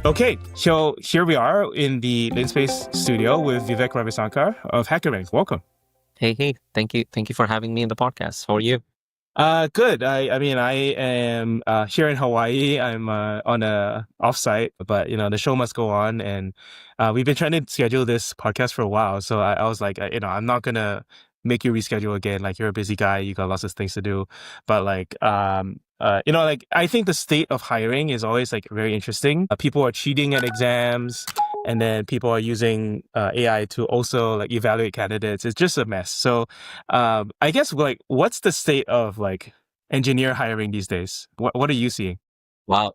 Okay, so here we are in the Linspace studio with Vivek Ravisankar of HackerRank. Welcome. Hey, thank you for having me in the podcast. How are you? Good. I mean, I am here in Hawaii. I'm on a offsite, but the show must go on, and we've been trying to schedule this podcast for a while. So I was like, I'm not gonna make you reschedule again. Like, you're a busy guy, you got lots of things to do, but like I think the state of hiring is always like very interesting. People are cheating at exams. And then people are using AI to also like evaluate candidates. It's just a mess. So I guess like, what's the state of like engineer hiring these days? What are you seeing? Wow.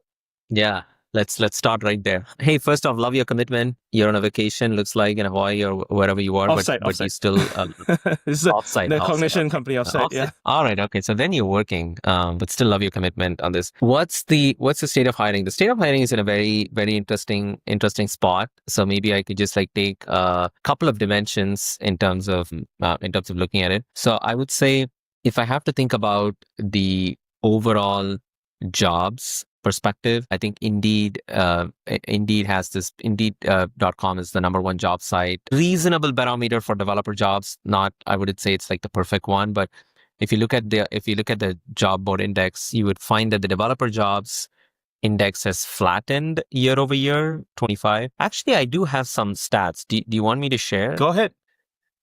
Yeah. Let's start right there. Hey, first off, love your commitment. You're on a vacation, looks like in Hawaii or wherever you are, but Offsite. you still This is offsite. the Offsite. cognition Okay. company offsite. Yeah. All right. Okay. So then you're working, but still love your commitment on this. What's the state of hiring? The state of hiring is in a very, very interesting spot. So maybe I could just like take a couple of dimensions in terms of looking at it. So I would say if I have to think about the overall jobs perspective, I think Indeed has this. Indeed.com is the number one job site. Reasonable barometer for developer jobs. Not, I wouldn't say it's like the perfect one, but if you look at the job board index, you would find that the developer jobs index has flattened year over year, 25. Actually, I do have some stats. Do you want me to share? Go ahead.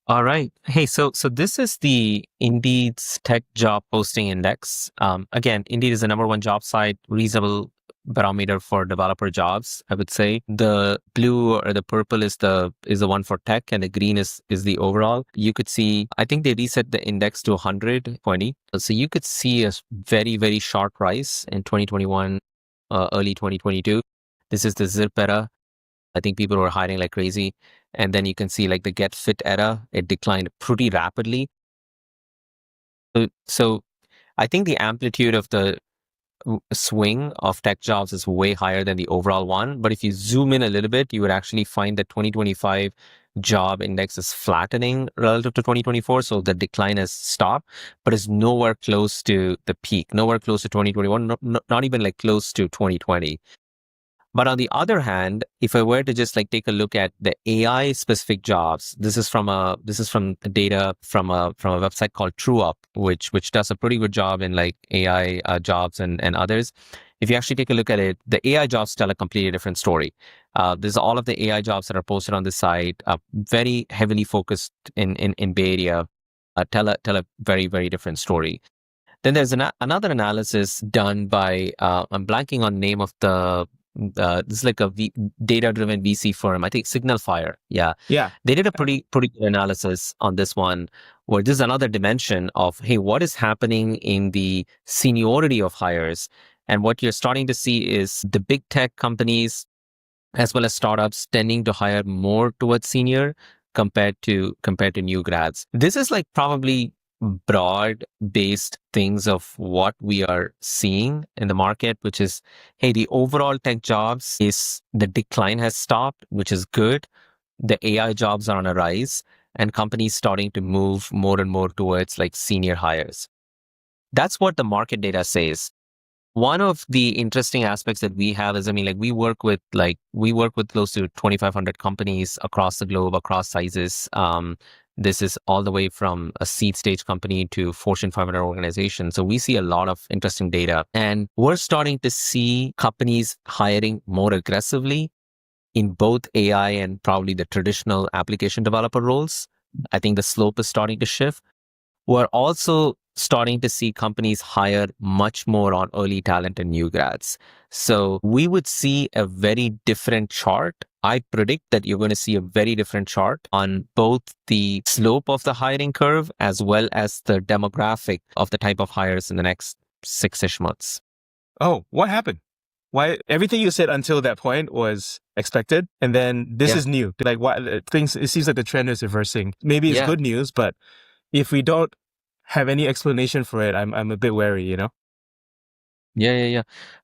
All right. Hey, so this is the Indeed's tech job posting index. Again, Indeed is the number one job site, reasonable barometer for developer jobs, I would say. The blue or the purple is the one for tech, and the green is the overall. You could see, I think they reset the index to 120. So you could see a very, very sharp rise in 2021, early 2022. This is the ZIRP era. I think people were hiring like crazy. And then you can see like the get fit era, it declined pretty rapidly. So I think the amplitude of the swing of tech jobs is way higher than the overall one. But if you zoom in a little bit, you would actually find that 2025 job index is flattening relative to 2024. So the decline has stopped, but is nowhere close to the peak, nowhere close to 2021, not even like close to 2020. But on the other hand, if I were to just like take a look at the AI specific jobs, this is from data from a website called TrueUp, which does a pretty good job in like AI jobs and others. If you actually take a look at it, the AI jobs tell a completely different story. There's all of the AI jobs that are posted on the site, very heavily focused in Bay Area, tell a very, very different story. Then there's another analysis done by, I'm blanking on name of the, this is like a data-driven VC firm. I think Signal Fire. Yeah. They did a pretty good analysis on this one, where this is another dimension of, hey, what is happening in the seniority of hires? And what you're starting to see is the big tech companies, as well as startups, tending to hire more towards senior compared to new grads. This is like probably broad-based things of what we are seeing in the market, which is, hey, the overall tech jobs is the decline has stopped, which is good. The AI jobs are on a rise, and companies starting to move more and more towards like senior hires. That's what the market data says. One of the interesting aspects that we have is, I mean, like we work with close to 2,500 companies across the globe, across sizes. This is all the way from a seed stage company to Fortune 500 organization. So we see a lot of interesting data, and we're starting to see companies hiring more aggressively in both AI and probably the traditional application developer roles. I think the slope is starting to shift. We're also starting to see companies hire much more on early talent and new grads. So we would see a very different chart. I predict that you're going to see a very different chart on both the slope of the hiring curve as well as the demographic of the type of hires in the next 6-ish months. Oh, what happened? Why everything you said until that point was expected, and then this is new. Like, what things? It seems like the trend is reversing. Maybe it's good news, but if we don't have any explanation for it, I'm a bit wary, you know? Yeah.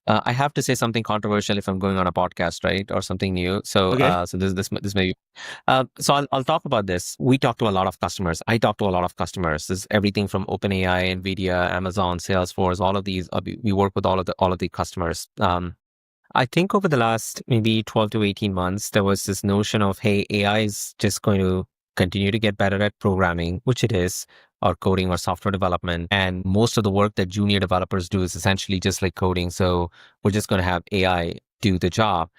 I have to say something controversial if I'm going on a podcast, right, or something new. So, Okay. so this may be. So I'll talk about this. We talk to a lot of customers. I talk to a lot of customers. This is everything from OpenAI, NVIDIA, Amazon, Salesforce. All of these. We work with all of the customers. I think over the last maybe 12 to 18 months, there was this notion of, hey, AI is just going to continue to get better at programming, which it is, or coding or software development. And most of the work that junior developers do is essentially just like coding. So we're just going to have AI do the job.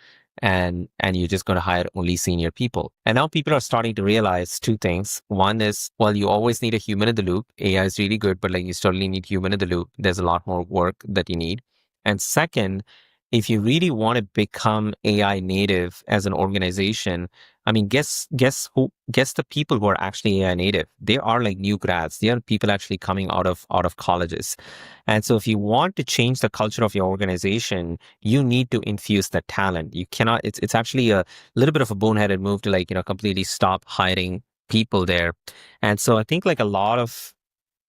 And you're just going to hire only senior people. And now people are starting to realize two things. One is, well, you always need a human in the loop. AI is really good, but like you certainly need human in the loop. There's a lot more work that you need. And second, if you really want to become AI native as an organization, I mean, guess the people who are actually AI native. They are like new grads. They are people actually coming out of colleges. And so if you want to change the culture of your organization, you need to infuse that talent. You cannot, it's actually a little bit of a boneheaded move to like, completely stop hiring people there. And so I think like a lot of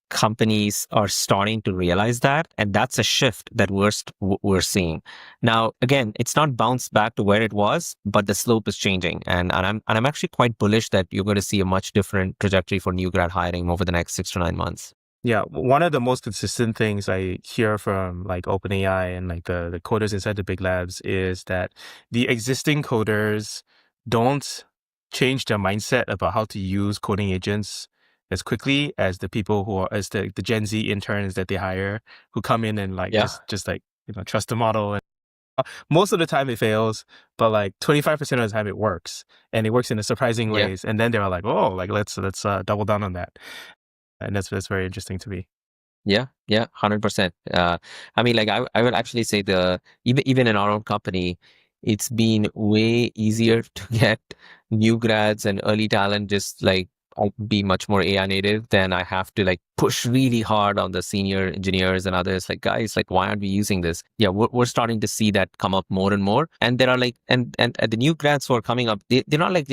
companies are starting to realize that, and that's a shift that we're seeing now. Again, it's not bounced back to where it was, but the slope is changing, and I'm actually quite bullish that you're going to see a much different trajectory for new grad hiring over the next 6 to 9 months. Yeah, one of the most consistent things I hear from like OpenAI and like the coders inside the big labs is that the existing coders don't change their mindset about how to use coding agents as quickly as the people who are as the Gen Z interns that they hire who come in and like Yeah. just like trust the model. And most of the time it fails, but like 25% of the time it works, and it works in a surprising Yeah. ways. And then they're like, oh, like let's double down on that. And that's very interesting to me. Yeah, 100%. I mean, like I would actually say even in our own company, it's been way easier to get new grads and early talent just like be much more AI native than I have to like push really hard on the senior engineers and others. Like, guys, like why aren't we using this? Yeah, we're starting to see that come up more and more. And there are like and the new grads who are coming up, they're not like,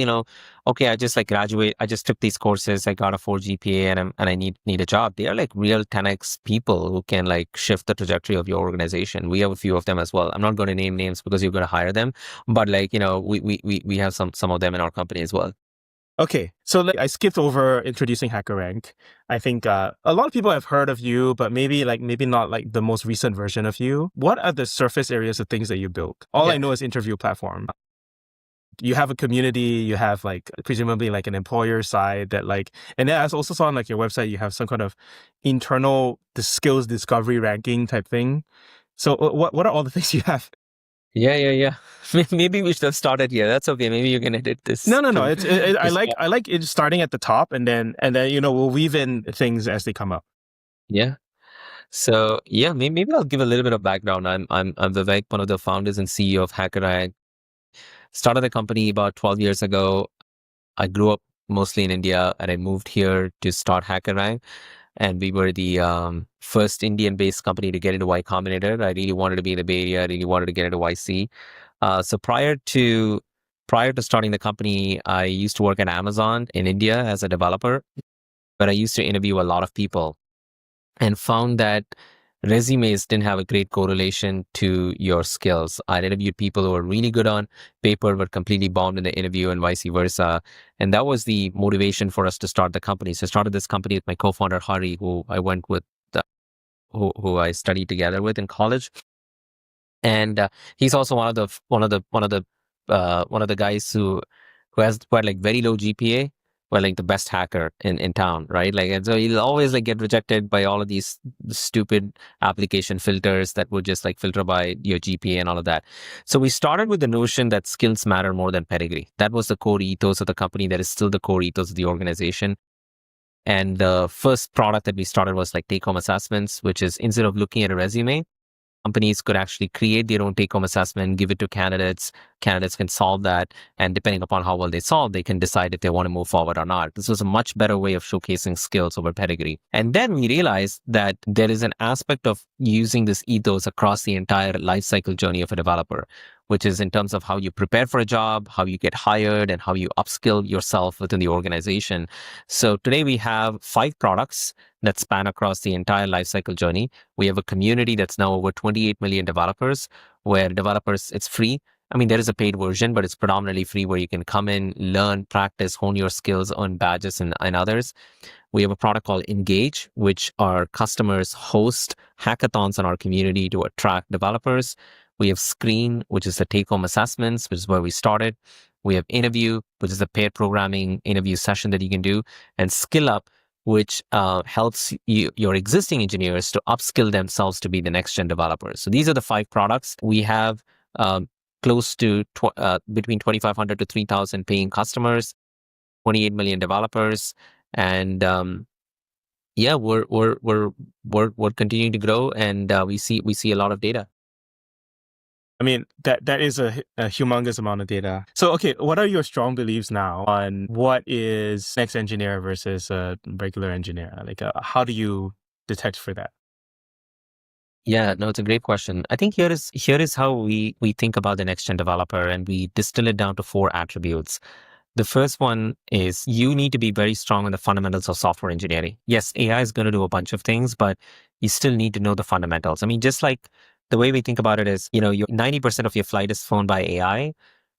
okay, I just like graduate. I just took these courses. I got a 4 GPA and I need a job. They are like real 10x people who can like shift the trajectory of your organization. We have a few of them as well. I'm not going to name names because you're going to hire them, but like, we have some of them in our company as well. Okay, so like, I skipped over introducing HackerRank. I think a lot of people have heard of you, but maybe not like the most recent version of you. What are the surface areas of things that you built? All I know is interview platform. You have a community, you have like presumably like an employer side that like, and then I also saw on like your website, you have some kind of internal the skills discovery ranking type thing. So what are all the things you have? Yeah. Maybe we should have started here. That's okay. Maybe you can edit this. No. I like it starting at the top and then we'll weave in things as they come up. Yeah. So yeah, maybe I'll give a little bit of background. I'm Vivek, one of the founders and CEO of HackerRank. Started the company about 12 years ago. I grew up mostly in India, and I moved here to start HackerRank. And we were the first Indian-based company to get into Y Combinator. I really wanted to be in the Bay Area. I really wanted to get into YC. So prior to starting the company, I used to work at Amazon in India as a developer, but I used to interview a lot of people and found that resumes didn't have a great correlation to your skills. I interviewed people who were really good on paper but completely bombed in the interview and vice versa. And that was the motivation for us to start the company. So I started this company with my co-founder, Hari, who I went with, who I studied together with in college. And he's also one of the guys who had like very low GPA, but like the best hacker in town, right? Like, and so he'll always like get rejected by all of these stupid application filters that would just like filter by your GPA and all of that. So we started with the notion that skills matter more than pedigree. That was the core ethos of the company. That is still the core ethos of the organization. And the first product that we started was like take-home assessments, which is instead of looking at a resume, companies could actually create their own take-home assessment, give it to candidates. Candidates can solve that, and depending upon how well they solve, they can decide if they want to move forward or not. This was a much better way of showcasing skills over pedigree. And then we realized that there is an aspect of using this ethos across the entire life cycle journey of a developer, which is in terms of how you prepare for a job, how you get hired, and how you upskill yourself within the organization. So today we have 5 products that span across the entire lifecycle journey. We have a community that's now over 28 million developers, where developers, it's free. I mean, there is a paid version, but it's predominantly free where you can come in, learn, practice, hone your skills, earn badges and others. We have a product called Engage, which our customers host hackathons in our community to attract developers. We have Screen, which is the take-home assessments, which is where we started. We have Interview, which is a paired programming interview session that you can do, and Skill Up, which helps your existing engineers to upskill themselves to be the next-gen developers. So these are the 5 products. We have close to between 2,500 to 3,000 paying customers, 28 million developers, and yeah, we're continuing to grow, and we see a lot of data. I mean, that is a humongous amount of data. So, okay, what are your strong beliefs now on what is next engineer versus a regular engineer? Like, how do you detect for that? Yeah, no, it's a great question. I think here is how we think about the next gen developer, and we distill it down to 4 attributes. The first one is you need to be very strong in the fundamentals of software engineering. Yes, AI is going to do a bunch of things, but you still need to know the fundamentals. I mean, just like the way we think about it is, your 90% of your flight is flown by AI,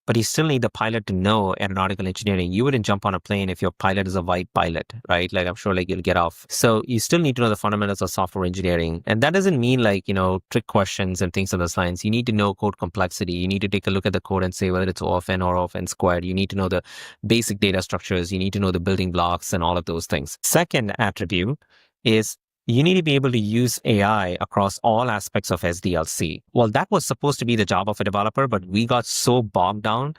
but you still need the pilot to know aeronautical engineering. You wouldn't jump on a plane if your pilot is a white pilot, right? Like I'm sure like you'll get off. So you still need to know the fundamentals of software engineering. And that doesn't mean like, trick questions and things of those lines. You need to know code complexity. You need to take a look at the code and say whether it's O(n) or O(n) squared. You need to know the basic data structures. You need to know the building blocks and all of those things. Second attribute is you need to be able to use AI across all aspects of SDLC. Well, that was supposed to be the job of a developer, but we got so bogged down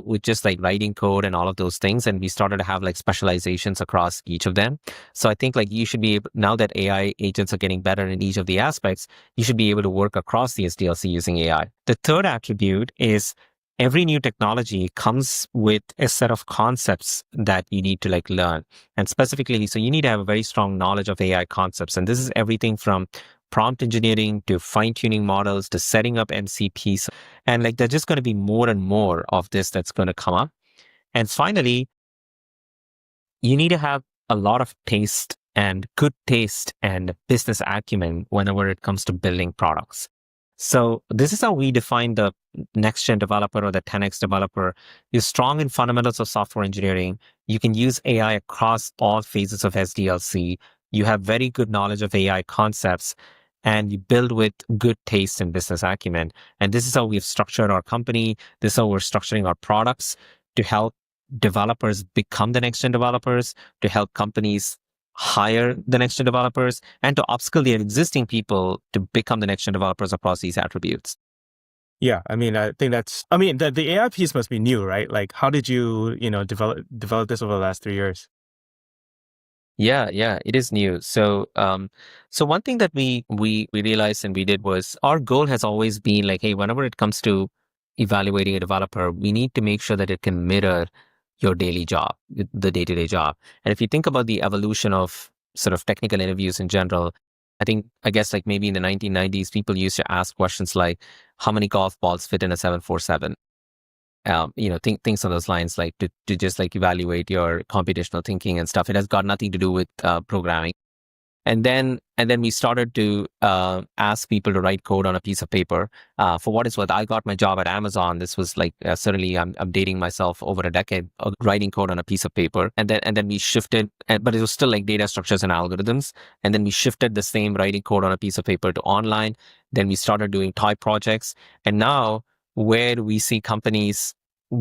with just like writing code and all of those things. And we started to have like specializations across each of them. So I think like you should be able, now that AI agents are getting better in each of the aspects, you should be able to work across the SDLC using AI. The third attribute is every new technology comes with a set of concepts that you need to like learn. And specifically, so you need to have a very strong knowledge of AI concepts. And this is everything from prompt engineering to fine-tuning models to setting up MCPs. And like there's just going to be more and more of this that's going to come up. And finally, you need to have a lot of taste and good taste and business acumen whenever it comes to building products. So this is how we define the next gen developer or the 10x developer. You're strong in fundamentals of software engineering. You can use AI across all phases of SDLC. You have very good knowledge of AI concepts, and you build with good taste and business acumen. And this is how we've structured our company. This is how we're structuring our products to help developers become the next gen developers, to help companies hire the next gen developers, and to upskill their existing people to become the next gen developers across these attributes. Yeah, I mean, I think the AI piece must be new, right? Like, how did you, develop this over the last 3 years? Yeah, it is new. So, so one thing that we realized and we did was our goal has always been like, hey, whenever it comes to evaluating a developer, we need to make sure that it can mirror your daily job, the day-to-day job. And if you think about the evolution of sort of technical interviews in general, I guess like maybe in the 1990s, people used to ask questions like, how many golf balls fit in a 747? Things on those lines, like to just like evaluate your computational thinking and stuff. It has got nothing to do with programming. And then we started to ask people to write code on a piece of paper. For what it's worth, I got my job at Amazon. This was like certainly I'm dating myself over a decade of writing code on a piece of paper. And then we shifted, but it was still like data structures and algorithms. And then we shifted the same writing code on a piece of paper to online. Then we started doing toy projects. And now where we see companies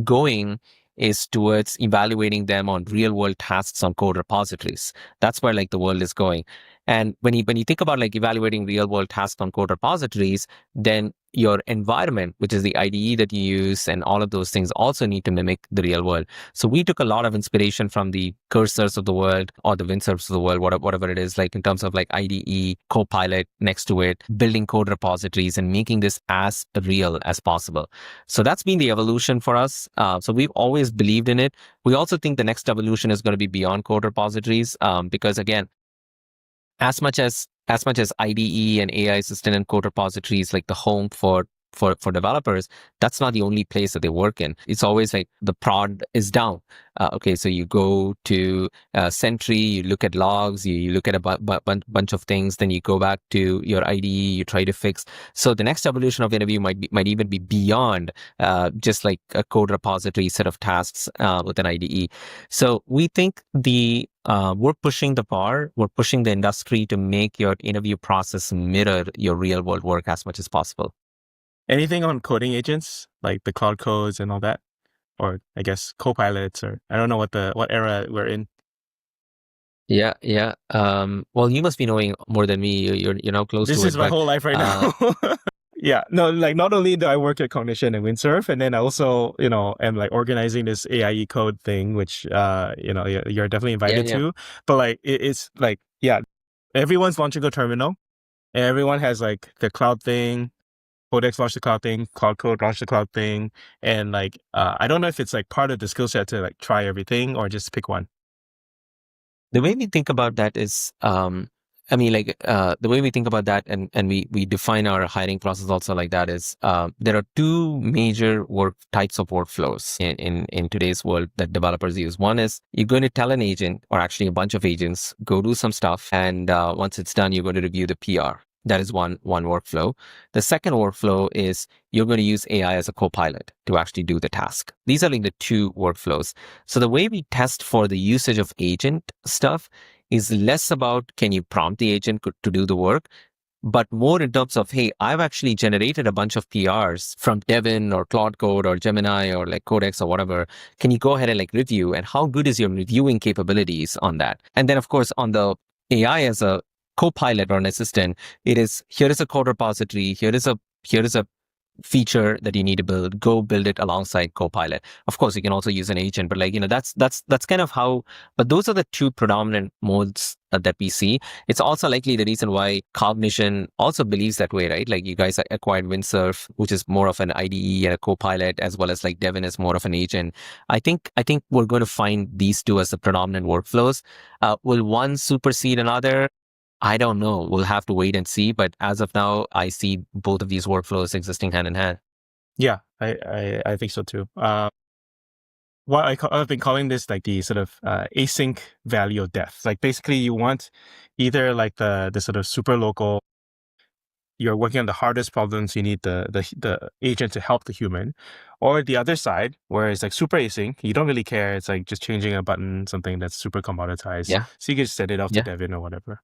going is towards evaluating them on real world tasks on code repositories. That's where like the world is going. And when you think about like evaluating real world tasks on code repositories, then your environment, which is the IDE that you use and all of those things also need to mimic the real world. So we took a lot of inspiration from the Cursors of the world or the Windsurfs of the world, whatever it is, like in terms of like IDE, Copilot next to it, building code repositories and making this as real as possible. So that's been the evolution for us. So we've always believed in it. We also think the next evolution is going to be beyond code repositories because again, as much as IDE and AI assistant and code repositories like the home for developers, that's not the only place that they work in. It's always like the prod is down. Okay, so you go to Sentry, you look at logs, you look at a bunch of things, then you go back to your IDE, you try to fix. So the next evolution of interview might even be beyond just like a code repository set of tasks with an IDE. So we think we're pushing the bar, we're pushing the industry to make your interview process mirror your real world work as much as possible. Anything on coding agents, like the cloud codes and all that? Or I guess copilots, or I don't know what era we're in. Yeah, yeah. Well, you must be knowing more than me. You're now close This to is it, my but whole life right uh, now. Yeah, no, like not only do I work at Cognition and Windsurf, and then I also, am like organizing this AIE code thing, which, you're definitely yeah, invited yeah. to. But like, it's like, yeah, everyone's launching a terminal, and everyone has like the cloud thing. Codex launched the cloud thing, Cloud Code launched the cloud thing, and like, I don't know if it's like part of the skill set to like try everything or just pick one. The way we think about that is, the way we think about that, and we define our hiring process also like that is, there are two major work types of workflows in today's world that developers use. One is you're going to tell an agent, or actually a bunch of agents, go do some stuff, and once it's done, you're going to review the PR. That is one workflow. The second workflow is you're going to use AI as a co-pilot to actually do the task. These are like the two workflows. So the way we test for the usage of agent stuff is less about can you prompt the agent to do the work, but more in terms of, hey, I've actually generated a bunch of PRs from Devin or Claude Code or Gemini or like Codex or whatever. Can you go ahead and like review, and how good is your reviewing capabilities on that? And then of course on the AI as a co-pilot or an assistant, it is, here is a code repository, here is a feature that you need to build, go build it alongside Copilot. Of course, you can also use an agent, but that's kind of how. But those are the two predominant modes that we see. It's also likely the reason why Cognition also believes that way, right? Like you guys acquired Windsurf, which is more of an IDE and a Copilot, as well as like Devin is more of an agent. I think we're going to find these two as the predominant workflows. Will one supersede another? I don't know. We'll have to wait and see. But as of now, I see both of these workflows existing hand in hand. Yeah, I think so too. I've been calling this like the sort of async value of death. Like basically you want either like the sort of super local, you're working on the hardest problems, you need the agent to help the human, or the other side where it's like super async, you don't really care, it's like just changing a button, something that's super commoditized. Yeah, So you can just send it off to yeah, Devin or whatever.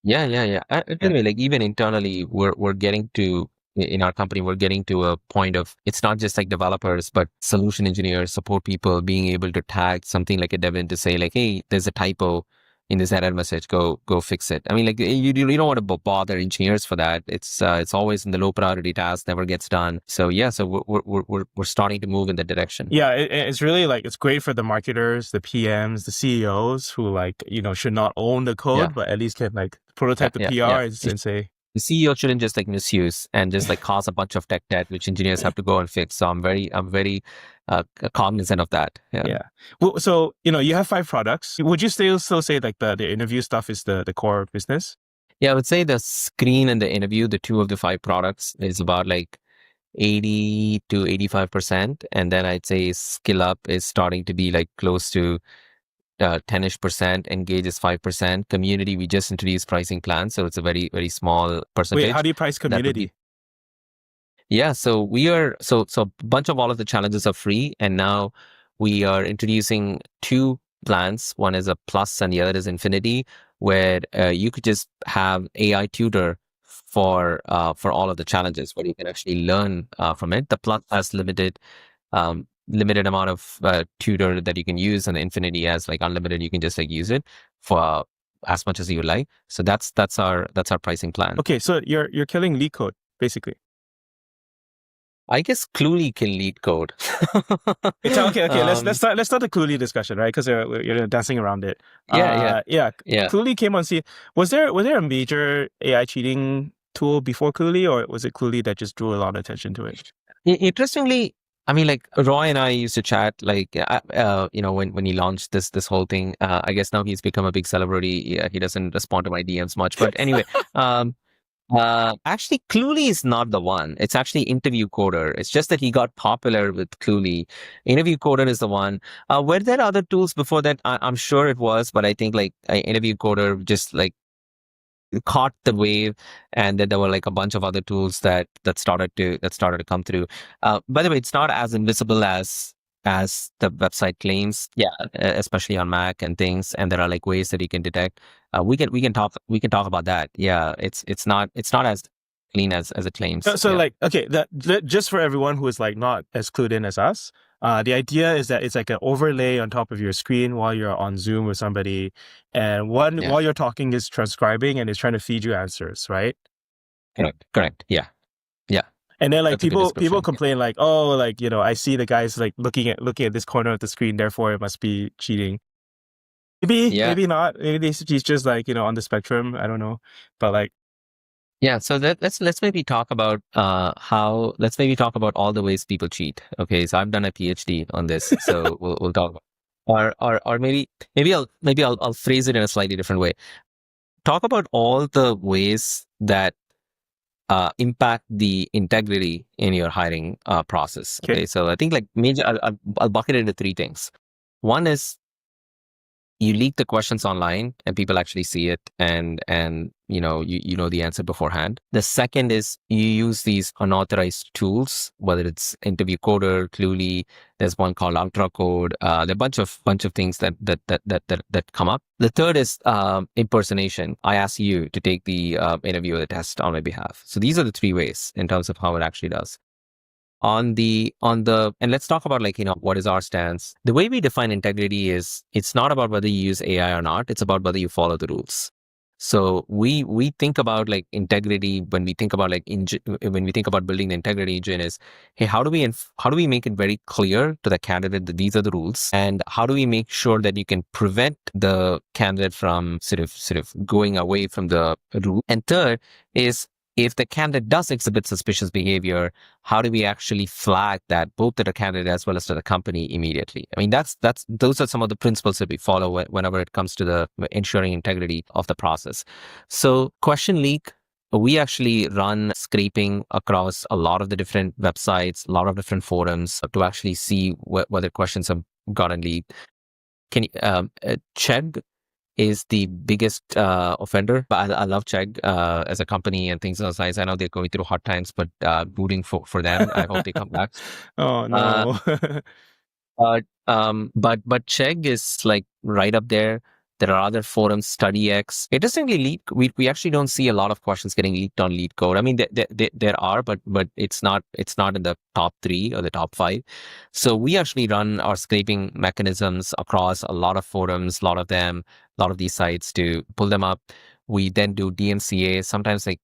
yeah. By Yeah. the way, like even internally, we're getting to in our company, we're getting to a point of it's not just like developers, but solution engineers, support people being able to tag something like a Devin to say like, hey, there's a typo in this error message, go fix it. I mean, like you don't want to bother engineers for that. It's always in the low priority task, never gets done. So yeah, so we're starting to move in that direction. Yeah, it's really like, it's great for the marketers, the PMs, the CEOs who like, should not own the Yeah, code, but at least can like yeah, prototype the yeah, yeah. PR and say, The CEO shouldn't just like misuse and just like cause a bunch of tech debt, which engineers have to go and fix. So I'm very cognizant of that. Yeah. yeah. Well, so, you have 5 products. Would you still say like the interview stuff is the core business? Yeah, I would say the screen and the interview, the two of the 5 products, is about like 80 to 85%. And then I'd say skill up is starting to be like close to 10-ish%. Engage is 5%. Community, we just introduced pricing plans. So it's a very, very small Wait, how percentage. do you price That would be. community? Yeah, so we are so a bunch of all of the challenges are free, and now we are introducing two plans. One is a plus, and the other is infinity, where you could just have AI tutor for all of the challenges, where you can actually learn from it. The plus has limited amount of tutor that you can use, and the infinity has like unlimited. You can just like use it for as much as you like. So that's our pricing plan. Okay, so you're killing leak code, basically. I guess Cluely can lead code. It's okay. Okay, um, let's start the Cluely discussion, right? Because you're dancing around it. yeah. Yeah, Yeah. Cluely came on scene. Was there a major AI cheating tool before Cluely, or was it Cluely that just drew a lot of attention to it? Interestingly, I mean, like Roy and I used to chat, like, when he launched this whole thing. I guess now he's become a big celebrity. Yeah, he doesn't respond to my DMs much, but anyway, actually, Cluely is not the one. It's actually Interview Coder. It's just that he got popular with Cluely. Interview Coder is the one. Were there other tools before that? I'm sure it was, but I think like Interview Coder just like caught the wave, and then there were like a bunch of other tools that started to come through. By the way, it's not as invisible as the website claims. Yeah, especially on Mac and things. And there are like ways that you can detect. We can talk about that. Yeah, it's not as clean as it claims. So like, okay, just for everyone who is like not as clued in as us, the idea is that it's like an overlay on top of your screen while you're on Zoom with somebody, and while you're talking is transcribing and is trying to feed you answers, right? Correct. Yeah. And then like That's a good people description. complain like, oh, like, I see the guys like looking at this corner of the screen, therefore it must be cheating. Maybe not. Maybe he's just like, on the spectrum. I don't know, but like. Yeah, so let's maybe talk about let's maybe talk about all the ways people cheat. Okay, so I've done a PhD on this, so we'll talk about, or maybe I'll phrase it in a slightly different way. Talk about all the ways that impact the integrity in your hiring process. Okay, so I think like I'll bucket it into three things. One is you leak the questions online and people actually see it and you know the answer beforehand. The second is you use these unauthorized tools, whether it's Interview Coder, Clueless. There's one called UltraCode. There are a bunch of things that come up. The third is impersonation. I ask you to take the interview or the test on my behalf. So these are the three ways in terms of how it actually does. And let's talk about what is our stance. The way we define integrity is it's not about whether you use AI or not, it's about whether you follow the rules. So we think about like integrity when we think about when we think about building the integrity engine is, hey, how do we make it very clear to the candidate that these are the rules, and how do we make sure that you can prevent the candidate from sort of going away from the rule. And third is, if the candidate does exhibit suspicious behavior, how do we actually flag that both to the candidate as well as to the company immediately? I mean, those are some of the principles that we follow whenever it comes to the ensuring integrity of the process. So question leak, we actually run scraping across a lot of the different websites, a lot of different forums to actually see whether questions have gotten leaked. Can you, Chegg is the biggest offender. But I love Chegg as a company and things of those size. I know they're going through hard times, but rooting for them. I hope they come back. Oh no. But Chegg is like right up there. There are other forums, StudyX. It doesn't really leak. We actually don't see a lot of questions getting leaked on lead code. I mean, there are, but it's not in the top 3 or the top 5. So we actually run our scraping mechanisms across a lot of forums, a lot of these sites to pull them up. We then do DMCA. Sometimes they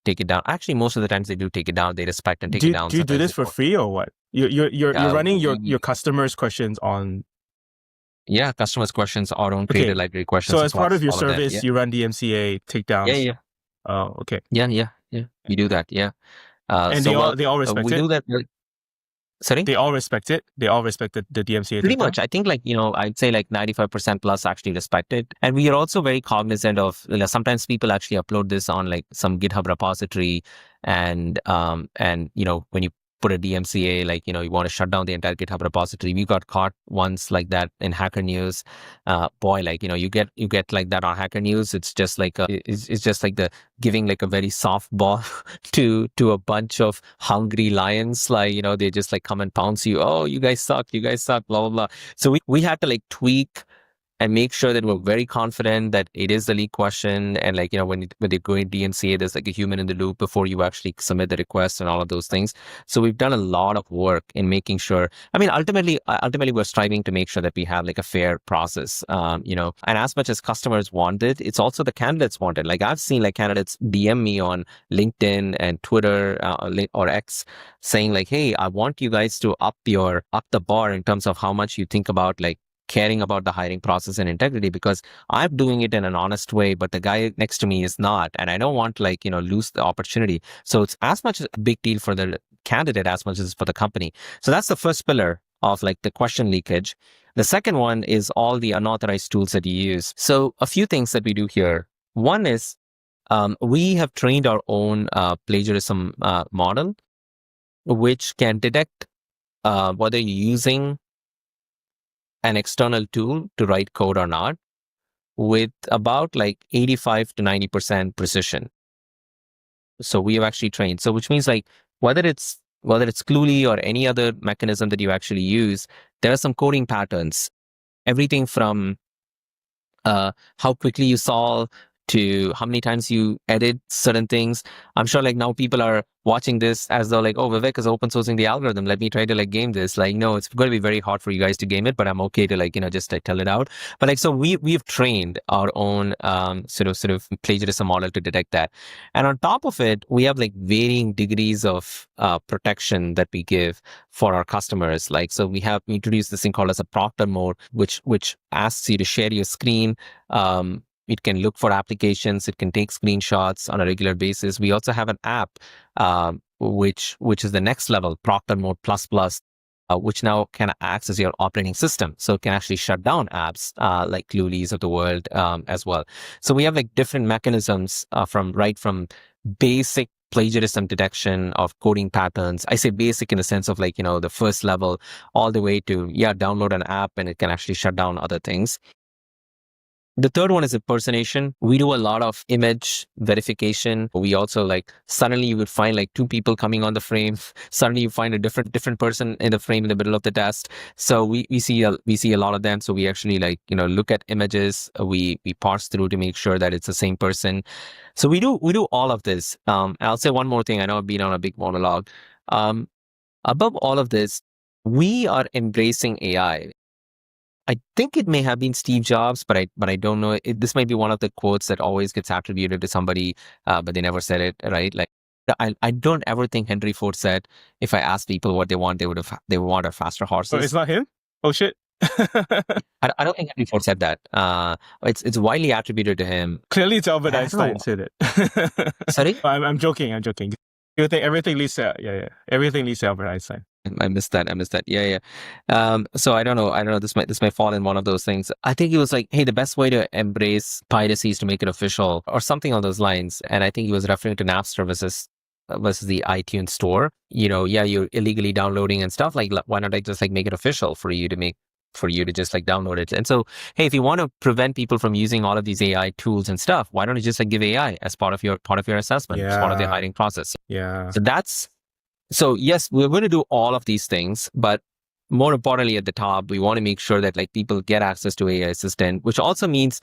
take it down. Actually, most of the times they do take it down. They respect and take it down. Do you do this for free or what? You're running your customers' questions on. Yeah, customers' questions, our own created library questions. So as part of your service, you run DMCA takedowns. Yeah. Oh, okay. Yeah. We do that. Yeah. And so they all respect we it. do that. Sorry? They all respect it. They all respect the DMCA. Pretty much. I think I'd say like 95% plus actually respect it. And we are also very cognizant of, sometimes people actually upload this on like some GitHub repository and when you put a DMCA, you want to shut down the entire GitHub repository. We got caught once like that in Hacker News. You get like that on Hacker News. It's just like it's just like the giving like a very soft ball to a bunch of hungry lions. They just like come and pounce you. Oh, you guys suck, blah blah blah. So we had to like tweak and make sure that we're very confident that it is the leak question. And when they go in DMCA, there's like a human in the loop before you actually submit the request and all of those things. So we've done a lot of work in making sure. I mean, ultimately, we're striving to make sure that we have like a fair process. And as much as customers want it, it's also the candidates want it. Like I've seen like candidates DM me on LinkedIn and Twitter or X saying like, hey, I want you guys to up the bar in terms of how much you think about like caring about the hiring process and integrity, because I'm doing it in an honest way, but the guy next to me is not. And I don't want to lose the opportunity. So it's as much a big deal for the candidate as much as for the company. So that's the first pillar of like the question leakage. The second one is all the unauthorized tools that you use. So a few things that we do here. One is we have trained our own plagiarism model, which can detect whether you're using an external tool to write code or not, with about like 85 to 90% precision. So we have actually trained. So which means like whether it's Clueless or any other mechanism that you actually use, there are some coding patterns. Everything from how quickly you solve to how many times you edit certain things. I'm sure like now people are watching this as though like, oh, Vivek is open sourcing the algorithm. Let me try to like game this. Like, no, it's going to be very hard for you guys to game it, but I'm okay to like, just like, tell it out. But like, so we've trained our own sort of plagiarism model to detect that. And on top of it, we have like varying degrees of protection that we give for our customers. Like, so we introduced this thing called as a proctor mode, which asks you to share your screen. It can look for applications. It can take screenshots on a regular basis. We also have an app, which is the next level, Proctor Mode Plus Plus, which now can act as your operating system. So it can actually shut down apps like Clueless of the world as well. So we have like different mechanisms from basic plagiarism detection of coding patterns. I say basic in the sense of like, the first level all the way to, download an app and it can actually shut down other things. The third one is impersonation. We do a lot of image verification. We also like suddenly you would find like two people coming on the frame. Suddenly you find a different person in the frame in the middle of the test. So we see a lot of them. So we actually like look at images. We parse through to make sure that it's the same person. So we do all of this. I'll say one more thing. I know I've been on a big monologue. Above all of this, we are embracing AI. I think it may have been Steve Jobs, but I don't know. This might be one of the quotes that always gets attributed to somebody, but they never said it, right? Like, I don't ever think Henry Ford said, if I asked people what they want, they would want a faster horses. Oh, it's not him? Oh shit. I don't think Henry Ford said that. It's widely attributed to him. Clearly, it's Albert Einstein said it. Sorry? I'm joking. You think everything leads to everything leads to Albert Einstein. I missed that. Yeah. So I don't know. This might fall in one of those things. I think he was like, hey, the best way to embrace piracy is to make it official or something on those lines. And I think he was referring to Napster versus the iTunes store. You're illegally downloading and stuff. Like, why not I just like make it official for you to just like download it? And so, hey, if you want to prevent people from using all of these AI tools and stuff, why don't you just like give AI as part of your assessment, as part of the hiring process? Yeah. So yes, we're going to do all of these things, but more importantly at the top, we want to make sure that like people get access to AI assistant, which also means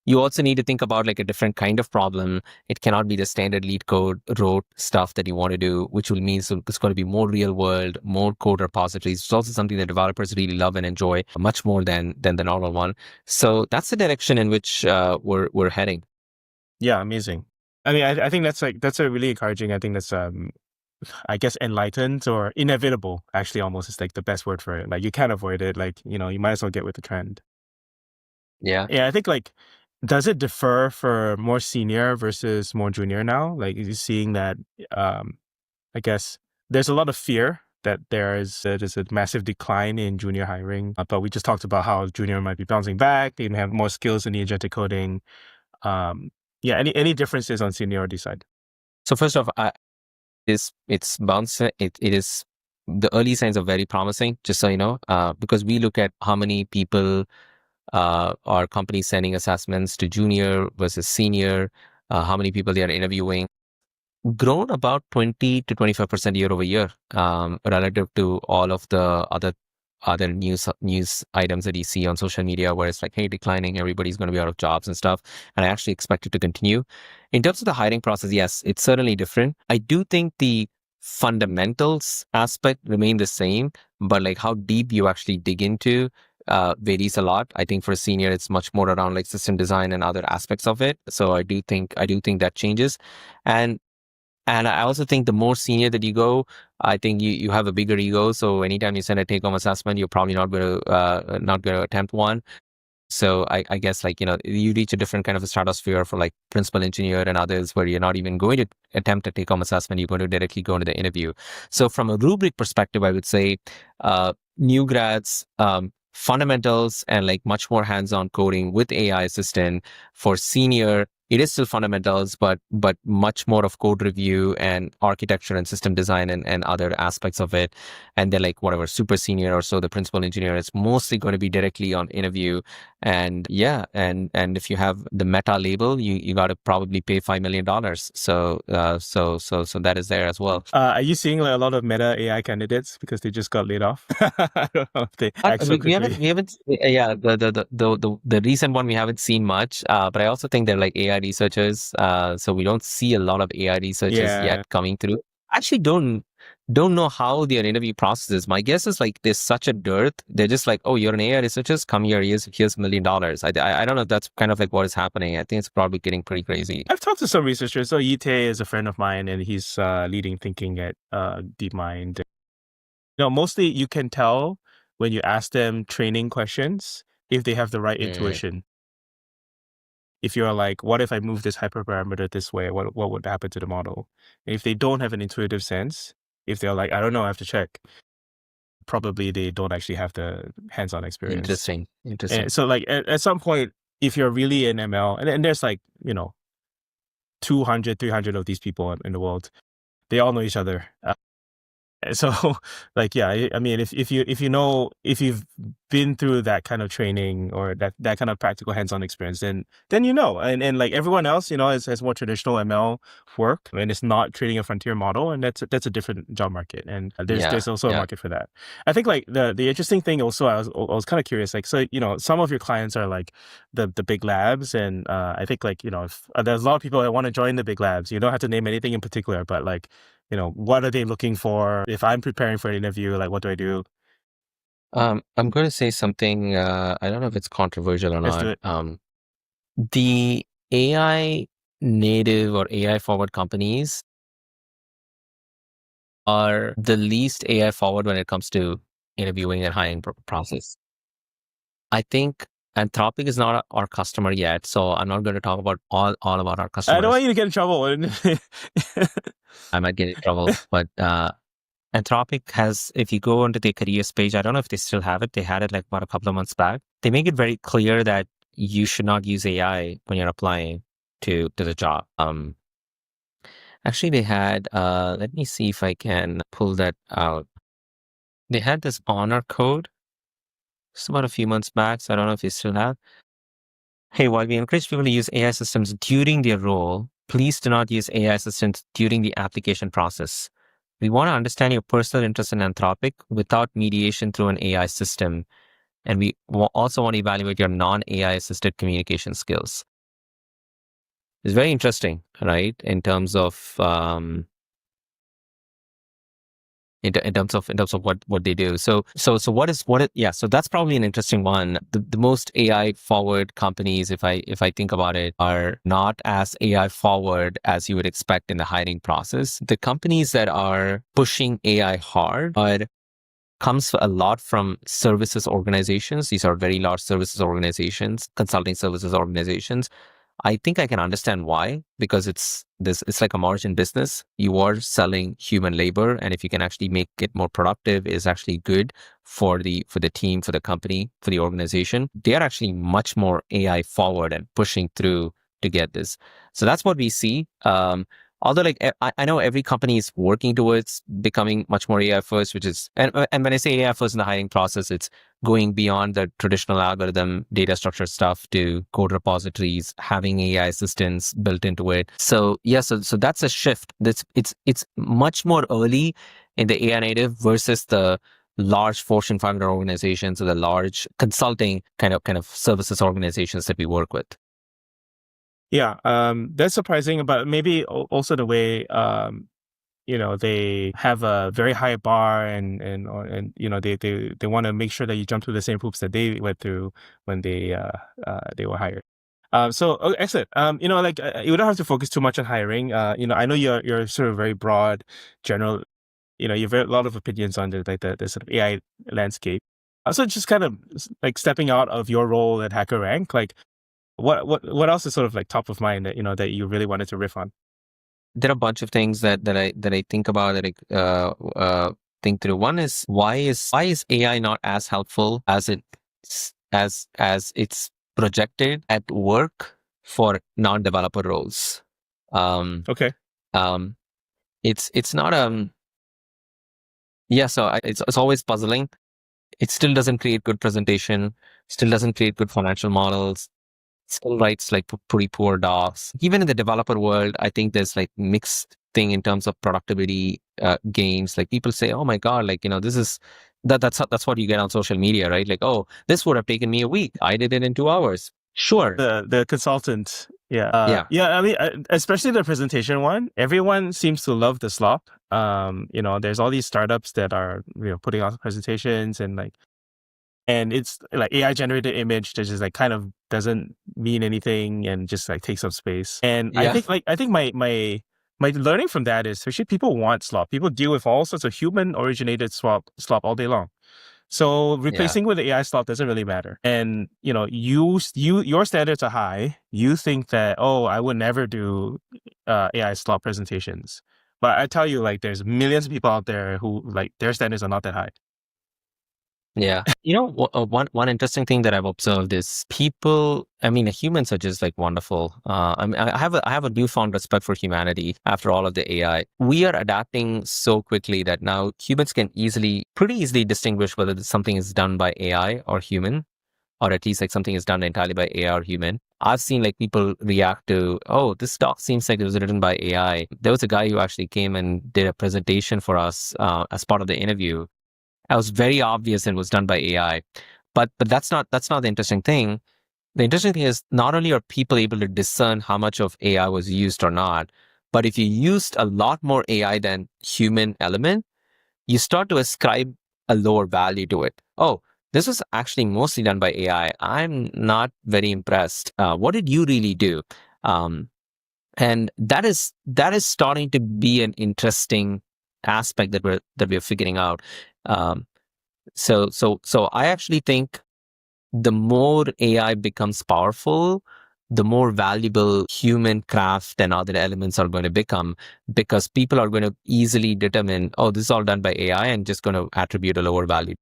you also need to think about like a different kind of problem. It cannot be the standard lead code rote stuff that you want to do, which will mean so it's going to be more real world, more code repositories. It's also something that developers really love and enjoy much more than the normal one. So that's the direction in which we're heading. Yeah, amazing. I mean, I think that's a really encouraging. I think that's I guess enlightened or inevitable, actually, almost is like the best word for it. Like, you can't avoid it. Like, you might as well get with the trend. Yeah. Yeah, I think like, does it differ for more senior versus more junior now? Like, are you seeing that, I guess there's a lot of fear that there's a massive decline in junior hiring. But we just talked about how junior might be bouncing back. They have more skills in the agentic coding. Any differences on seniority side? So first off, it's bouncing. It is, the early signs are very promising, just so you know, because we look at how many people are companies sending assessments to junior versus senior, how many people they are interviewing. Grown about 20 to 25% year over year, relative to all of the other news items that you see on social media, where it's like, hey, declining, everybody's going to be out of jobs and stuff. And I actually expect it to continue. In terms of the hiring process, yes, it's certainly different. I do think the fundamentals aspect remain the same, but like how deep you actually dig into varies a lot. I think for a senior, it's much more around like system design and other aspects of it. So I do think that changes. And I also think the more senior that you go, I think you have a bigger ego. So anytime you send a take-home assessment, you're probably not going to attempt one. So I guess like, you reach a different kind of a stratosphere for like principal engineer and others where you're not even going to attempt a take-home assessment. You're going to directly go into the interview. So from a rubric perspective, I would say new grads, fundamentals and like much more hands-on coding with AI assistant. For senior, it is still fundamentals, but much more of code review and architecture and system design and other aspects of it. And then like whatever super senior or so, the principal engineer is mostly going to be directly on interview. And and if you have the Meta label, you got to probably pay $5 million. So that is there as well. Are you seeing like a lot of Meta AI candidates because they just got laid off? I don't know if they act so quickly. We haven't. Yeah, the recent one we haven't seen much. But I also think they're like AI researchers, so we don't see a lot of AI researchers Yeah. yet coming through. Actually, don't know how their interview process is. My guess is like there's such a dearth. They're just like, oh, you're an AI researcher, come here. Here's $1 million. I don't know if that's kind of like what is happening. I think it's probably getting pretty crazy. I've talked to some researchers. So Yite is a friend of mine, and he's leading thinking at DeepMind. Mostly you can tell when you ask them training questions if they have the right intuition. If you're like, what if I move this hyperparameter this way? What would happen to the model? And if they don't have an intuitive sense, if they're like, I don't know, I have to check, probably they don't actually have the hands-on experience. Interesting. And so like at some point, if you're really in ML, and there's like, 200, 300 of these people in the world, they all know each other. So like, yeah, I mean, if you've been through that kind of training or that kind of practical hands-on experience, then and like everyone else, has more traditional ML work, and it's not training a frontier model, and that's a different job market, and there's also a market for that. I think like the interesting thing also, I was kind of curious, like, so some of your clients are like the big labs, and I think like if, there's a lot of people that want to join the big labs. You don't have to name anything in particular, but like, what are they looking for? If I'm preparing for an interview, like, what do I do? I'm going to say something. I don't know if it's controversial or Let's do not. it. The AI native or AI forward companies are the least AI forward when it comes to interviewing and hiring process. I think Anthropic is not our customer yet, so I'm not going to talk about all about our customers. I don't want you to get in trouble. I might get in trouble, but Anthropic has, if you go onto their careers page, I don't know if they still have it. They had it like about a couple of months back. They make it very clear that you should not use AI when you're applying to the job. Actually, they had, let me see if I can pull that out. They had this honor code just about a few months back, so I don't know if they still have. Hey, while we encourage people to use AI systems during their role, please do not use AI assistants during the application process. We want to understand your personal interest in Anthropic without mediation through an AI system. And we also want to evaluate your non-AI assisted communication skills. It's very interesting, right? In terms of in terms of what they do. So that's probably an interesting one. The most AI forward companies, if I think about it, are not as AI forward as you would expect in the hiring process. The companies that are pushing AI hard comes a lot from services organizations. These are very large services organizations, consulting services organizations. I think I can understand why, because it's like a margin business. You are selling human labor, and if you can actually make it more productive, is actually good for the team, for the company, for the organization. They are actually much more AI forward and pushing through to get this. So that's what we see. Although, like, I know every company is working towards becoming much more AI first, which is, and when I say AI first in the hiring process, it's going beyond the traditional algorithm, data structure stuff to code repositories, having AI assistants built into it. So yeah, so that's a shift. It's much more early in the AI native versus the large Fortune 500 organizations or the large consulting kind of services organizations that we work with. Yeah, that's surprising, but maybe also the way they have a very high bar, and they want to make sure that you jump through the same hoops that they went through when they were hired. Excellent. You don't have to focus too much on hiring. I know you're sort of very broad, general. You have a lot of opinions on the sort of AI landscape. So just kind of like stepping out of your role at HackerRank, like what else is sort of like top of mind that that you really wanted to riff on? There are a bunch of things that I think about, that I think through. One is why is AI not as helpful as it's projected at work for non-developer roles? Okay. It's not so it's always puzzling. It still doesn't create good presentation, still doesn't create good financial models, still writes like pretty poor docs. Even in the developer world, I think there's like mixed thing in terms of productivity gains. Like people say, oh my God, like, this is, that's what you get on social media, right? Like, oh, this would have taken me a week. I did it in 2 hours. Sure. The consultant Yeah. I mean, especially the presentation one, everyone seems to love the slop. There's all these startups that are, putting out presentations and it's like AI generated image that just like kind of doesn't mean anything and just like takes up space. And Yeah. I think my learning from that is actually people want slop. People deal with all sorts of human originated slop all day long. So replacing with the AI slot doesn't really matter. And your standards are high. You think that, oh, I would never do AI slot presentations. But I tell you, like, there's millions of people out there who like their standards are not that high. Yeah. One interesting thing that I've observed is people, I mean, humans are just like wonderful. I have a newfound respect for humanity after all of the AI. We are adapting so quickly that now humans can pretty easily distinguish whether something is done by AI or human, or at least like something is done entirely by AI or human. I've seen like people react to, oh, this doc seems like it was written by AI. There was a guy who actually came and did a presentation for us as part of the interview. That was very obvious and was done by AI. But that's not the interesting thing. The interesting thing is not only are people able to discern how much of AI was used or not, but if you used a lot more AI than human element, you start to ascribe a lower value to it. Oh, this was actually mostly done by AI. I'm not very impressed. What did you really do? Um, and that is starting to be an interesting aspect that we're figuring out. Um, so I actually think the more AI becomes powerful, the more valuable human craft and other elements are going to become, because people are going to easily determine, oh, this is all done by AI and just going to attribute a lower value.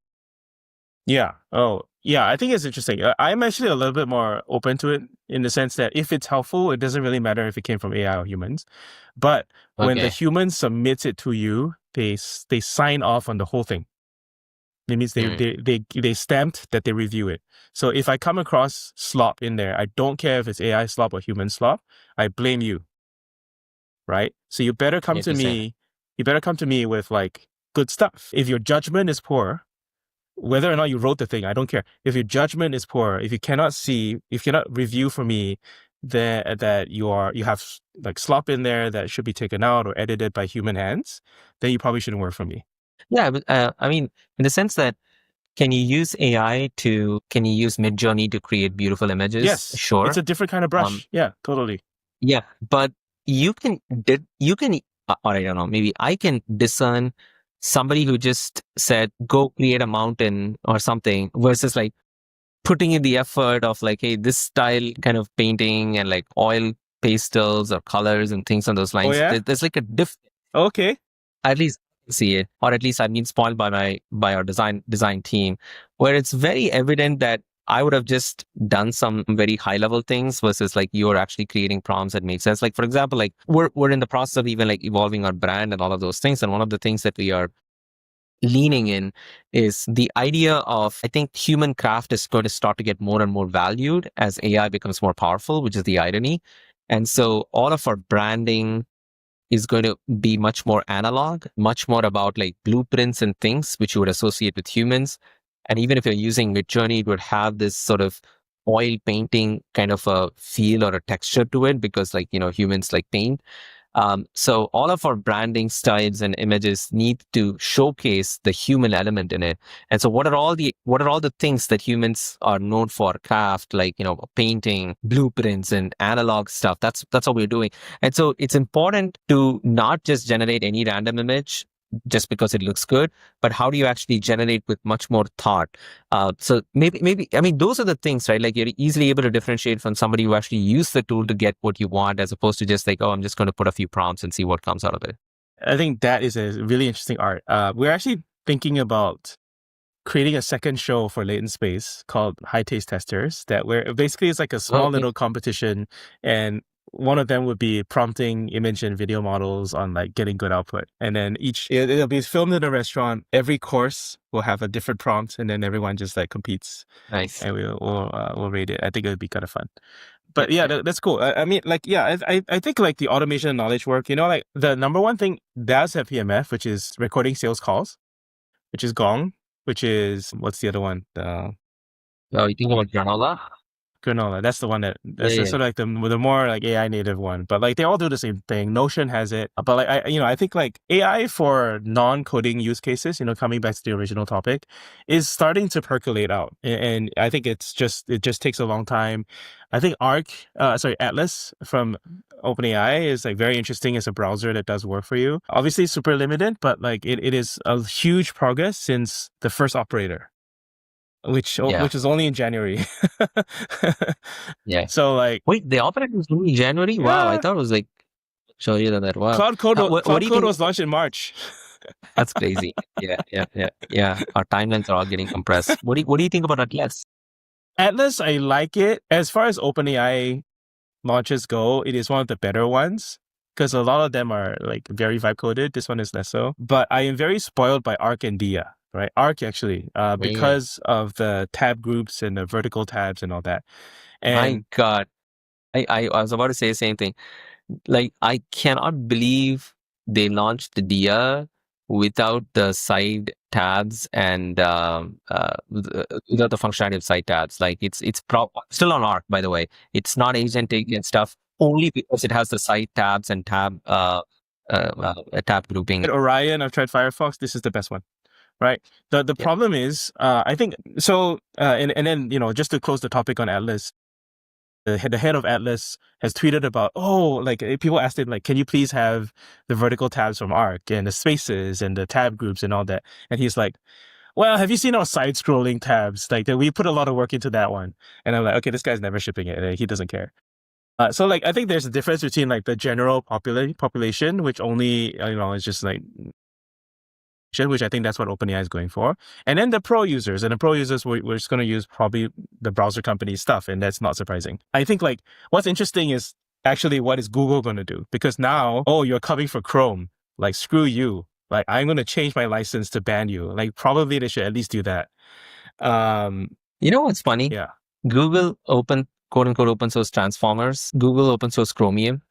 Yeah. Oh, yeah. I think it's interesting. I'm actually a little bit more open to it in the sense that if it's helpful, it doesn't really matter if it came from AI or humans. But when the Okay. human submits it to you, they sign off on the whole thing. It means Hmm. they stamped that they review it. So if I come across slop in there, I don't care if it's AI slop or human slop. I blame you, right? So you better come to Interesting. me. You better come to me with like good stuff. If your judgment is poor, whether or not you wrote the thing, I don't care. If your judgment is poor, if you cannot review for me that you have like slop in there that should be taken out or edited by human hands, then you probably shouldn't work for me. Yeah, but I mean, in the sense that can you use Midjourney to create beautiful images? Yes, it's Sure. a different kind of Um, brush. Yeah, totally. yeah, but or I don't know, maybe I can discern somebody who just said, go create a mountain or something versus like putting in the effort of like, hey, this style kind of painting and like oil pastels or colors and things on those Oh lines. yeah. There's like a difference. Okay. At least I see it, or at least I've been spoiled by our design team, where it's very evident that I would have just done some very high level things versus like you're actually creating prompts that make sense. Like for example, like we're in the process of even like evolving our brand and all of those things. And one of the things that we are leaning in is the idea of, I think human craft is going to start to get more and more valued as AI becomes more powerful, which is the irony. And so all of our branding is going to be much more analog, much more about like blueprints and things which you would associate with humans. And even if you're using Midjourney, it would have this sort of oil painting kind of a feel or a texture to it because like, humans like paint. So all of our branding styles and images need to showcase the human element in it. And so what are all the things that humans are known for? Craft, like painting, blueprints, and analog stuff. That's what we're doing. And so it's important to not just generate any random image just because it looks good, but how do you actually generate with much more thought? So maybe I mean those are the things, right? Like you're easily able to differentiate from somebody who actually used the tool to get what you want, as opposed to just like, oh, I'm just going to put a few prompts and see what comes out of it. I think that is a really interesting art. We're actually thinking about creating a second show for Latent Space called High Taste Testers that where basically it's like a Oh, small okay. little competition and one of them would be prompting image and video models on like getting good output. And then it'll be filmed in a restaurant. Every course will have a different prompt and then everyone just like competes Nice. and we'll rate it. I think it would be kind of fun. Yeah, But yeah, yeah. that's cool. I mean, like, yeah, I think like the automation and knowledge work, like the number one thing does have PMF, which is recording sales calls, which is Gong, which is what's the other one? Oh, you think about granola? Granola. That's the one that's Yeah, sort of like the more like AI native one. But like they all do the same thing. Notion has it. But like I think like AI for non-coding use cases, coming back to the original topic, is starting to percolate out. And I think it just takes a long time. I think Atlas from OpenAI is like very interesting as a browser that does work for you. Obviously super limited, but like it is a huge progress since the first operator, which yeah, is only in January. yeah. So like, Wait, the operator was only January? Wow, I yeah, thought it was like earlier than that. Wow. Cloud Code What Cloud do you Code think? was launched in March. That's crazy. Yeah, yeah, yeah, yeah. Our timelines are all getting compressed. What do you think about Atlas? Atlas, I like it. As far as OpenAI launches go, it is one of the better ones because a lot of them are like very vibe coded. This one is less so. But I am very spoiled by Arc and Dia, right? Arc actually, Mm. because of the tab groups and the vertical tabs and all that. My And God. I was about to say the same thing. Like, I cannot believe they launched the Dia without the side tabs and without the functionality of side tabs. Like, it's still on Arc, by the way. It's not agentic and stuff only because it has the side tabs and tab grouping. Orion, I've tried Firefox. This is the best one. Right. The Yeah. problem is, I think so. And then just to close the topic on Atlas, the head of Atlas has tweeted about, like people asked him like, can you please have the vertical tabs from Arc and the spaces and the tab groups and all that? And he's like, well, have you seen our side scrolling tabs? Like we put a lot of work into that one. And I'm like, okay, this guy's never shipping it. He doesn't care. So like I think there's a difference between like the general population, which only is just like, which I think that's what OpenAI is going for. And then the pro users, we're just going to use probably the browser company stuff. And that's not surprising. I think like what's interesting is actually what is Google going to do? Because now, you're coming for Chrome. Like, screw you. Like, I'm going to change my license to ban you. Like, probably they should at least do that. You know what's funny? Yeah. Google quote unquote open source transformers, Google open source Chromium.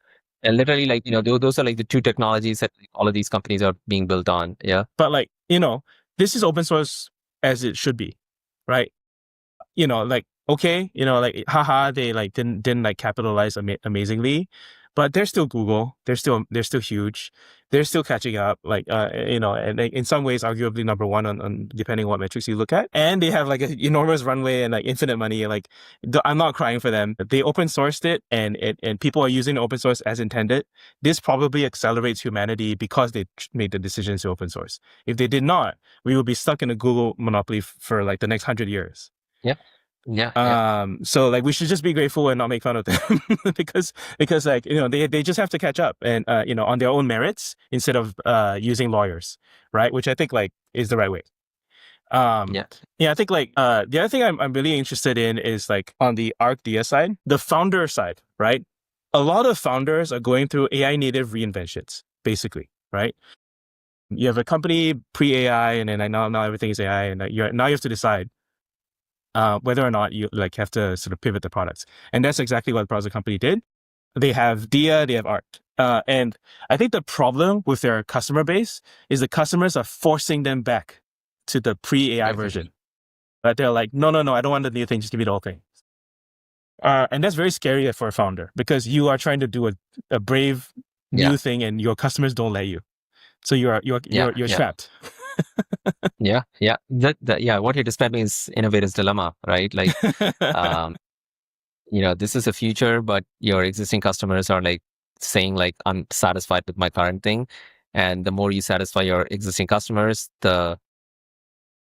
And literally, like, those are like the two technologies that all of these companies are being built on. Yeah. But like, this is open source as it should be, right? Like, okay, like, haha, they like didn't like capitalize amazingly, but they're still Google. They're still huge. They're still catching up. Like, and in some ways, arguably number one on depending on what metrics you look at. And they have like an enormous runway and like infinite money. Like, I'm not crying for them. They open sourced it, and people are using open source as intended. This probably accelerates humanity because they made the decision to open source. If they did not, we would be stuck in a Google monopoly for like the next 100 years. Yeah. Yeah. So like we should just be grateful and not make fun of them because like they just have to catch up and on their own merits instead of using lawyers, right? Which I think like is the right way. Yeah. I think like the other thing I'm really interested in is like on the Arc Dia side, the founder side, right? A lot of founders are going through AI native reinventions, basically, right? You have a company pre-AI, and then now everything is AI, and you have to decide whether or not you like have to sort of pivot the products. And that's exactly what the browser company did. They have Dia, they have Arc. And I think the problem with their customer base is the customers are forcing them back to the pre-AI version. But they're like, no, I don't want the new thing, just give me the old thing. And that's very scary for a founder because you are trying to do a brave new thing and your customers don't let you. So you're trapped. Yeah. What you're describing is innovator's dilemma, right? Like, this is the future, but your existing customers are like saying like, I'm satisfied with my current thing. And the more you satisfy your existing customers, the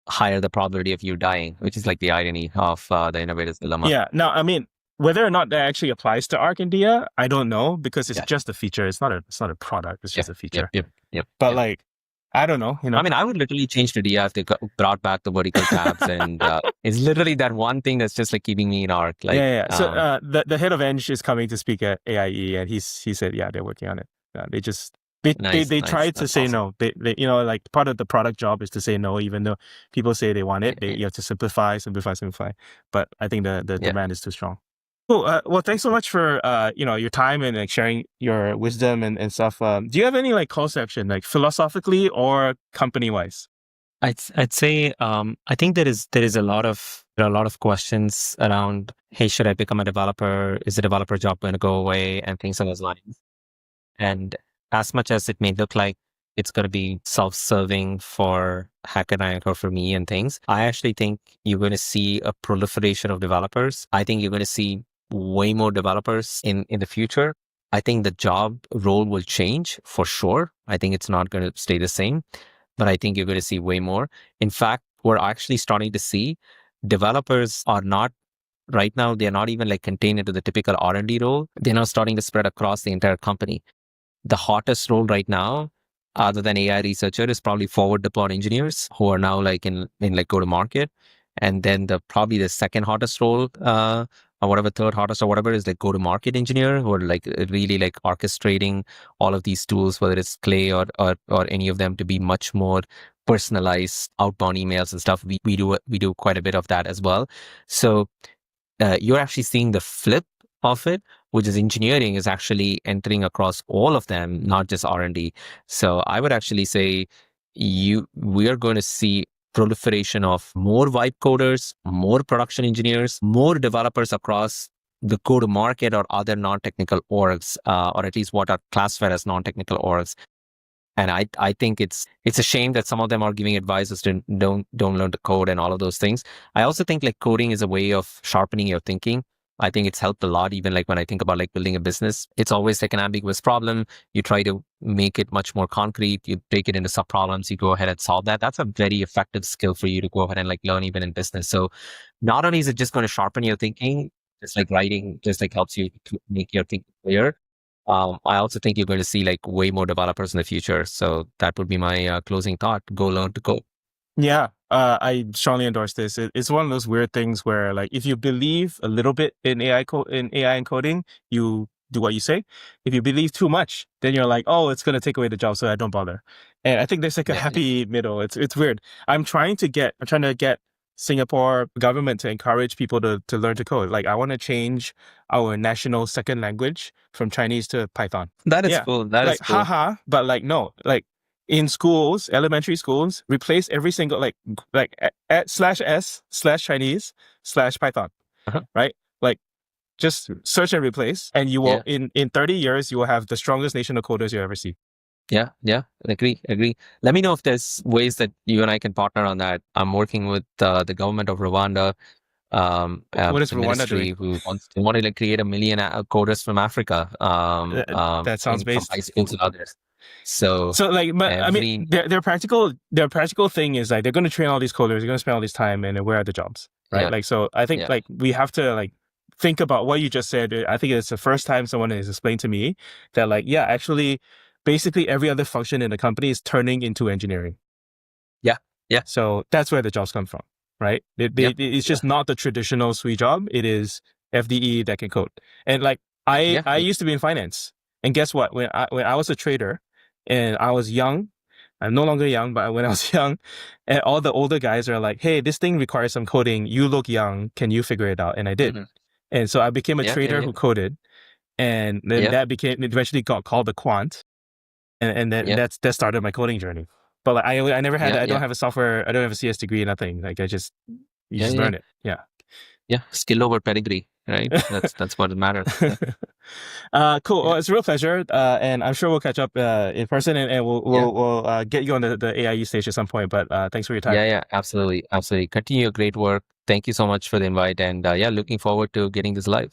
higher the probability of you dying, which is like the irony of the innovator's dilemma. Yeah. Now, I mean, whether or not that actually applies to Arc and Dia, I don't know because it's just a feature. It's not a product. It's just a feature. Yep. But like, I don't know. I mean, I would literally change to Dia if they brought back the vertical tabs, and it's literally that one thing that's just like keeping me in Arc. Like, So the head of Eng is coming to speak at AIE, and he said, yeah, they're working on it. They just they tried to say no. They like part of the product job is to say no, even though people say they want it. You have to simplify. But I think the demand is too strong. Cool. Well, thanks so much for your time and like sharing your wisdom and stuff. Do you have any like call to action, like philosophically or company wise? I'd say I think there is a lot of There are a lot of questions around, hey, should I become a developer? Is the developer job going to go away? And things along those lines. And as much as it may look like it's going to be self-serving for HackerRank or for me and things, I actually think you're going to see a proliferation of developers. I think you're going to see way more developers in the future. I think the job role will change for sure. I think it's not going to stay the same, but I think you're going to see way more. In fact, we're actually starting to see developers are not right now, they're not even like contained into the typical R&D role. They're now starting to spread across the entire company. The hottest role right now, other than AI researcher, is probably forward deployed engineers who are now like in like go to market. And then probably the second hottest role, or whatever, third hottest or whatever, is like go to market engineer, who are like really like orchestrating all of these tools, whether it's Clay or any of them, to be much more personalized outbound emails and stuff. We do quite a bit of that as well. So you're actually seeing the flip of it, which is engineering is actually entering across all of them, not just R&D. So I would actually say we are going to see proliferation of more vibe coders, more production engineers, more developers across the go-to-market or other non-technical orgs, or at least what are classified as non-technical orgs. And I think it's a shame that some of them are giving advice to don't learn to code and all of those things. I also think like coding is a way of sharpening your thinking. I think it's helped a lot. Even like when I think about like building a business, it's always like an ambiguous problem. You try to make it much more concrete. You break it into sub problems. You go ahead and solve that. That's a very effective skill for you to go ahead and like learn even in business. So not only is it just going to sharpen your thinking, just like writing just like helps you to make your thinking clear. I also think you're going to see like way more developers in the future. So that would be my closing thought. Go learn to code. Yeah, I strongly endorse this. It's one of those weird things where, like, if you believe a little bit in AI and coding, you do what you say. If you believe too much, then you're like, oh, it's gonna take away the job, so I don't bother. And I think there's like a Yeah. happy middle. It's weird. I'm trying to get Singapore government to encourage people to learn to code. Like, I want to change our national second language from Chinese to Python. That is Yeah, cool. That like is cool. haha, but like no, like in schools, elementary schools, replace every single like at /s/Chinese /Python, Uh-huh. right? Like just search and replace, and you will Yeah. in 30 years you will have the strongest nation of coders you ever see. Yeah. Agree. Let me know if there's ways that you and I can partner on that. I'm working with the government of Rwanda, What is the Rwanda ministry doing? who wanted to create 1 million coders from Africa, That sounds from high based. schools and others. So So like, but I mean, every their practical thing is like they're going to train all these coders, they're going to spend all this time, and then where are the jobs, right? yeah Like, so I think yeah like we have to like think about what you just said. I think it's the first time someone has explained to me that like, yeah, actually, basically every other function in the company is turning into engineering. yeah So that's where the jobs come from, right? yeah It's just not the traditional sweet job. It is FDE that can code. And like yeah I used to be in finance, and guess what? When I was a trader, and I was young, I'm no longer young, but when I was young, and all the older guys are like, "Hey, this thing requires some coding. You look young. Can you figure it out?" And I did. Mhm. And so I became a trader Yeah. who coded, and then Yeah. that eventually got called a quant, and then Yeah. that started my coding journey. But like I never had Yeah. I don't Yeah. have a software, I don't have a CS degree, nothing. Like you Yeah. just Yeah. learn it. Yeah. Yeah. Skill over pedigree, right? That's what matters. Yeah. Cool. Yeah. Well, it's a real pleasure. And I'm sure we'll catch up in person, and Yeah. we'll get you on the AIU stage at some point. But thanks for your time. Yeah. Absolutely. Continue your great work. Thank you so much for the invite. And yeah, looking forward to getting this live.